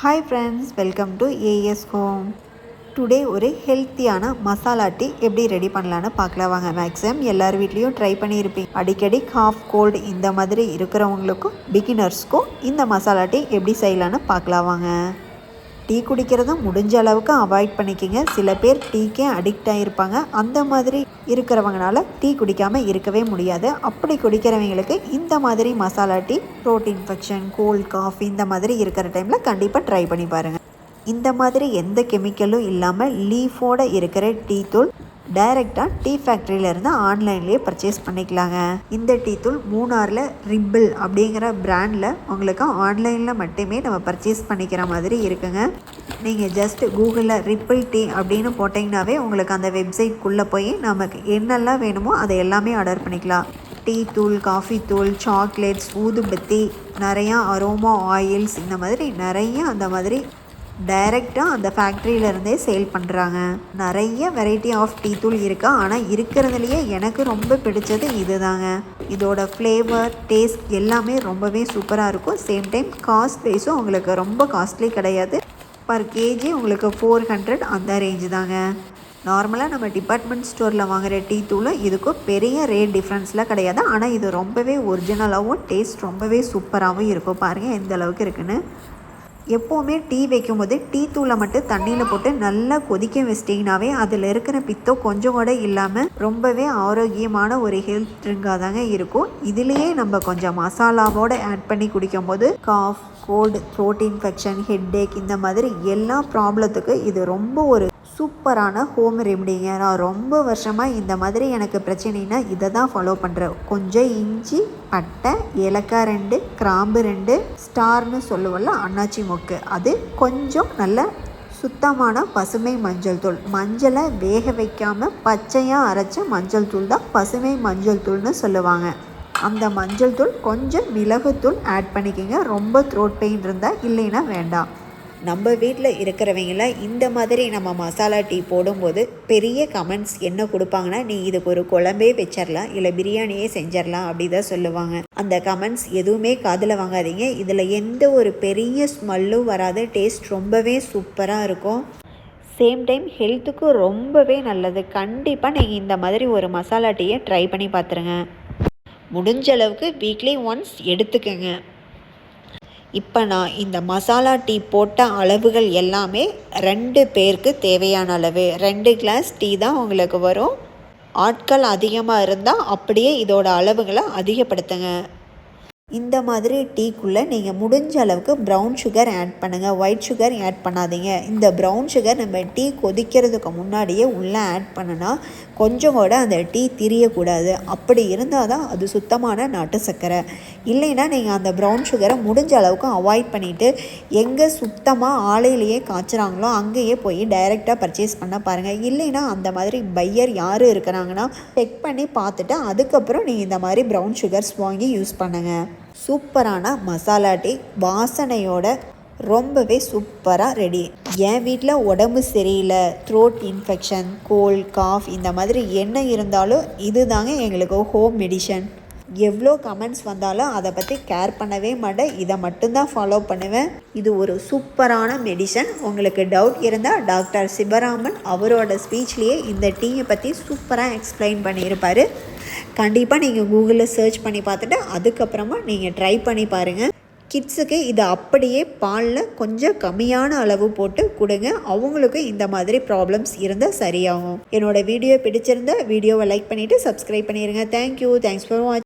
Hi friends, welcome to AS Home. Today ஒரு ஹெல்த்தியான masala tea எப்படி ரெடி பண்ணலான்னு பார்க்கலாம் வாங்க. மேக்ஸிமம் எல்லார் வீட்லேயும் ட்ரை பண்ணியிருப்பீங்க. அடிக்கடி காஃப் கோல்டு இந்த மாதிரி இருக்கிறவங்களுக்கும் பிகினர்ஸ்க்கும் இந்த மசாலா டீ எப்படி செய்யலான்னு பார்க்கலாம் வாங்க. டீ குடிக்கிறத முடிஞ்ச அளவுக்கு அவாய்ட் பண்ணிக்கோங்க. சில பேர் டீக்கே அடிக்ட் ஆகிருப்பாங்க. அந்த மாதிரி இருக்கிறவங்கனால டீ குடிக்காமல் இருக்கவே முடியாது. அப்படி குடிக்கிறவங்களுக்கு இந்த மாதிரி masala tea throat infection, cold, cough இந்த மாதிரி இருக்கிற டைமில் கண்டிப்பாக ட்ரை பண்ணி பாருங்கள். இந்த மாதிரி எந்த கெமிக்கலும் இல்லாமல் லீஃபோடு இருக்கிற டீ தூள் டைரெக்டாக டீ ஃபேக்ட்ரியிலேருந்து ஆன்லைன்லேயே பர்ச்சேஸ் பண்ணிக்கலாங்க. இந்த டீ தூள் மூணாரில் ரிப்பிள் அப்படிங்கிற பிராண்டில் உங்களுக்கு ஆன்லைனில் மட்டுமே நம்ம பர்ச்சேஸ் பண்ணிக்கிற மாதிரி இருக்குங்க. நீங்கள் ஜஸ்ட் கூகுளில் ரிப்பிள் டீ அப்படின்னு போட்டிங்கனாவே உங்களுக்கு அந்த வெப்சைட்குள்ளே போய் நமக்கு என்னெல்லாம் வேணுமோ அதை எல்லாமே ஆர்டர் பண்ணிக்கலாம். டீ தூள், காஃபி தூள், சாக்லேட்ஸ், ஊதுபத்தி, நிறையா அரோமா ஆயில்ஸ், இந்த மாதிரி நிறைய அந்த மாதிரி டைரெக்டாக அந்த ஃபேக்ட்ரியிலேருந்தே சேல் பண்ணுறாங்க. நிறைய வெரைட்டி ஆஃப் டீ தூள் இருக்கா. ஆனால் இருக்கிறதுலையே எனக்கு ரொம்ப பிடிச்சது இது தாங்க. இதோட ஃப்ளேவர், டேஸ்ட் எல்லாமே ரொம்பவே சூப்பராக இருக்கும். சேம் டைம் காஸ்ட் வைஸும் உங்களுக்கு ரொம்ப காஸ்ட்லி கிடையாது. பர் கேஜி உங்களுக்கு 400 அந்த ரேஞ்சு தாங்க. நார்மலாக நம்ம டிபார்ட்மெண்ட் ஸ்டோரில் வாங்குகிற டீ தூள் இதுக்கும் பெரிய ரேட் டிஃப்ரென்ஸ்லாம் கிடையாது. ஆனால் இது ரொம்பவே ஒரிஜினலாகவும் டேஸ்ட் ரொம்பவே சூப்பராகவும் இருக்கும். பாருங்கள் எந்த அளவுக்கு இருக்குன்னு. எப்போவுமே டீ வைக்கும்போது டீ தூளை மட்டும் தண்ணியில் போட்டு நல்லா கொதிக்க வச்சிட்டிங்கனாவே அதில் இருக்கிற பித்தம் கொஞ்சம் கூட இல்லாமல் ரொம்பவே ஆரோக்கியமான ஒரு ஹெல்த் ட்ரிங்காக தாங்க இருக்கும். இதுலேயே நம்ம கொஞ்சம் மசாலாவோடு ஆட் பண்ணி குடிக்கும்போது cough, cold, throat infection, headache இந்த மாதிரி எல்லா ப்ராப்ளத்துக்கும் இது ரொம்ப ஒரு சூப்பரான ஹோம் ரெமடிங்க. நான் ரொம்ப வருஷமாக இந்த மாதிரி எனக்கு பிரச்சனைனா இதை தான் ஃபாலோ பண்ணுறேன். கொஞ்சம் இஞ்சி, பட்டை, ஏலக்காய் 2, கிராம்பு 2, ஸ்டார்னு சொல்லுவோம்ல அன்னாச்சி மொக்கு, அது கொஞ்சம் நல்ல சுத்தமான பசுமை மஞ்சள் தூள். மஞ்சளை வேக வைக்காமல் பச்சையாக அரைச்ச மஞ்சள் தூள் தான் பசுமை மஞ்சள் தூள்னு சொல்லுவாங்க. அந்த மஞ்சள் தூள் கொஞ்சம் மிளகுத்தூள் ஆட் பண்ணிக்கோங்க. ரொம்ப த்ரோட் பெயின் இருந்தால், இல்லைன்னா வேண்டாம். நம்ம வீட்டில் இருக்கிறவங்கள இந்த மாதிரி நம்ம மசாலா டீ போடும்போது பெரிய கமெண்ட்ஸ் என்ன கொடுப்பாங்கன்னா, நீ இதுக்கு ஒரு குழம்பே வச்சிடலாம், இல்லை பிரியாணியே செஞ்சிடலாம் அப்படி தான் சொல்லுவாங்க. அந்த கமெண்ட்ஸ் எதுவுமே காதில் வாங்காதீங்க. இதில் எந்த ஒரு பெரிய ஸ்மெல்லும் வராது. டேஸ்ட் ரொம்பவே சூப்பராக இருக்கும். சேம் டைம் ஹெல்த்துக்கும் ரொம்பவே நல்லது. கண்டிப்பாக நீங்கள் இந்த மாதிரி ஒரு மசாலா டீயை ட்ரை பண்ணி பார்த்துருங்க. முடிஞ்ச அளவுக்கு வீக்லி ஒன்ஸ் எடுத்துக்கங்க. இப்போ நான் இந்த மசாலா டீ போட்ட அளவுகள் எல்லாமே 2 பேருக்கு தேவையான அளவு. 2 கிளாஸ் டீ தான் உங்களுக்கு வரும். ஆட்கள் அதிகமாக இருந்தால் அப்படியே இதோட அளவுகளை அதிகப்படுத்துங்க. இந்த மாதிரி டீக்குள்ளே நீங்கள் முடிஞ்ச அளவுக்கு ப்ரௌன் சுகர் ஆட் பண்ணுங்கள். ஒயிட் சுகர் ஆட் பண்ணாதீங்க. இந்த ப்ரௌன் சுகர் நம்ம டீ கொதிக்கிறதுக்கு முன்னாடியே உள்ளே ஆட் பண்ணினா கொஞ்சம் கூட அந்த டீ திரியக்கூடாது. அப்படி இருந்தால் தான் அது சுத்தமான நாட்டு சர்க்கரை. இல்லைன்னா நீங்கள் அந்த ப்ரௌன் சுகரை முடிஞ்ச அளவுக்கு அவாய்ட் பண்ணிவிட்டு எங்கே சுத்தமாக ஆலையிலேயே காய்ச்சுறாங்களோ அங்கேயே போய் டைரெக்டாக பர்ச்சேஸ் பண்ண பாருங்கள். இல்லைன்னா அந்த மாதிரி பையர் யார் இருக்கிறாங்கன்னா செக் பண்ணி பார்த்துட்டு அதுக்கப்புறம் நீங்கள் இந்த மாதிரி ப்ரௌன் சுகர்ஸ் வாங்கி யூஸ் பண்ணுங்கள். சூப்பரான மசாலா டீ வாசனையோட ரொம்பவே சூப்பராக ரெடி. என் வீட்டில் உடம்பு சரியில்லை, த்ரோட் இன்ஃபெக்ஷன், கோல்ட், காஃப் இந்த மாதிரி என்ன இருந்தாலும் இது தாங்க எங்களுக்கு ஹோம் மெடிசன். எவ்வளோ கமெண்ட்ஸ் வந்தாலும் அதை பற்றி கேர் பண்ணவே மாட்டேன். இதை மட்டும்தான் ஃபாலோ பண்ணுவேன். இது ஒரு சூப்பரான மெடிசன். உங்களுக்கு டவுட் இருந்தால் டாக்டர் சிவராமன் அவரோட ஸ்பீச்லேயே இந்த டீயை பற்றி சூப்பராக எக்ஸ்பிளைன் பண்ணியிருப்பார். கண்டிப்பாக நீங்கள் கூகுளில் சர்ச் பண்ணி பார்த்துட்டு அதுக்கப்புறமா நீங்கள் ட்ரை பண்ணி பாருங்கள். கிட்ஸுக்கு இதை அப்படியே பாலில் கொஞ்சம் கம்மியான அளவு போட்டு கொடுங்க. அவங்களுக்கு இந்த மாதிரி ப்ராப்ளம்ஸ் இருந்தால் சரியாகும். என்னோடய வீடியோ பிடிச்சிருந்தா வீடியோவை லைக் பண்ணிவிட்டு சப்ஸ்கிரைப் பண்ணிடுங்க. தேங்க்யூ. தேங்க்ஸ் ஃபார் வாட்சிங்.